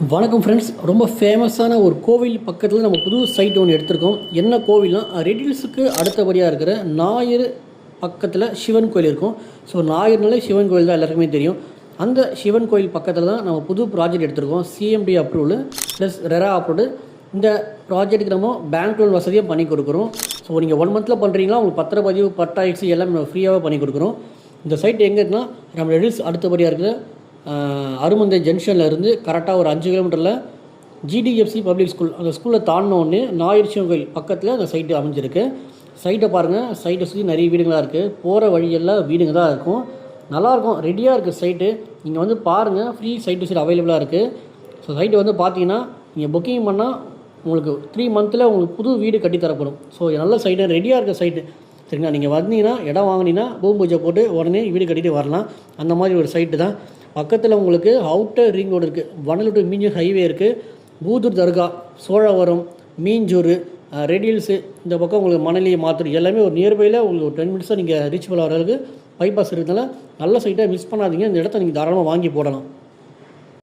வணக்கம் ஃப்ரெண்ட்ஸ். ரொம்ப ஃபேமஸான ஒரு கோவில் பக்கத்தில் நம்ம புது சைட் ஒன்று எடுத்திருக்கோம். என்ன கோவில்னா, ரெடில்ஸுக்கு அடுத்தபடியாக இருக்கிற ஞாயிறு பக்கத்தில் சிவன் கோயில் இருக்கும். ஸோ ஞாயிறுனாலே சிவன் கோயில் தான் எல்லாருக்குமே தெரியும். அந்த சிவன் கோயில் பக்கத்தில் தான் நம்ம புது ப்ராஜெக்ட் எடுத்திருக்கோம். CMD approval plus RERA approved. இந்த ப்ராஜெக்ட்டுக்கு நம்ம பேங்க் லோன் வசதியாக பண்ணி கொடுக்குறோம். ஸோ நீங்கள் 1 மந்தில் பண்ணுறீங்களா, உங்களுக்கு பத்திரப்பதிவு பட்டா எக்ஸி எல்லாமே நம்ம ஃப்ரீயாகவே பண்ணி கொடுக்குறோம். இந்த சைட் எங்கே இருக்குன்னா, நம்ம ரெடில்ஸ் அடுத்தபடியாக இருக்கிற அருமந்தை ஜங்ஷனில் இருந்து கரெக்டாக ஒரு 5 கிலோமீட்டரில் ஜிடிஎஃப்சி பப்ளிக் ஸ்கூல், அந்த ஸ்கூலில் தாண்டினோடனே ஞாயிறு சிவன் கோயில் பக்கத்தில் அந்த சைட்டு அமைஞ்சிருக்கு. சைட்டை பாருங்கள். சைட்டை சுற்றி நிறைய வீடுங்களாக இருக்குது. போகிற வழியெல்லாம் வீடுங்க தான் இருக்கும். நல்லாயிருக்கும், ரெடியாக இருக்குது சைட்டு. நீங்கள் வந்து பாருங்கள், ஃப்ரீ சைட்டு சைட் அவைலபிளாக இருக்குது. ஸோ சைட்டு வந்து பார்த்தீங்கன்னா, நீங்கள் புக்கிங் பண்ணால் உங்களுக்கு 3 மந்தில் உங்களுக்கு புது வீடு கட்டி தரப்படும். ஸோ நல்ல சைட்டு, ரெடியாக இருக்க சைட்டு. சரிங்களா? நீங்கள் வந்தீங்கன்னா, இடம் வாங்கினீங்கன்னா பூமி பூஜை போட்டு உடனே வீடு கட்டிட்டு வரலாம். அந்த மாதிரி ஒரு சைட்டு தான். பக்கத்தில் உங்களுக்கு அவுட்டர் ரிங் ரோடு இருக்குது, வண்டலூர் டு மீஞ்சூர் ஹைவே இருக்குது, பூதூர் தர்கா, சோழவரம், மீஞ்சூர், ரெடில்ஸு, இந்த பக்கம் உங்களுக்கு மணலி, மாத்தூர் எல்லாமே ஒரு நியர்பையில் உங்களுக்கு ஒரு 10 மினிட்ஸாக நீங்கள் ரீச் பண்ண வரதுக்கு பைபாஸ் இருக்கிறதுனால நல்ல சைட்டாக மிஸ் பண்ணாதீங்க. இந்த இடத்த நீங்கள் தாராளமாக வாங்கி போடலாம்.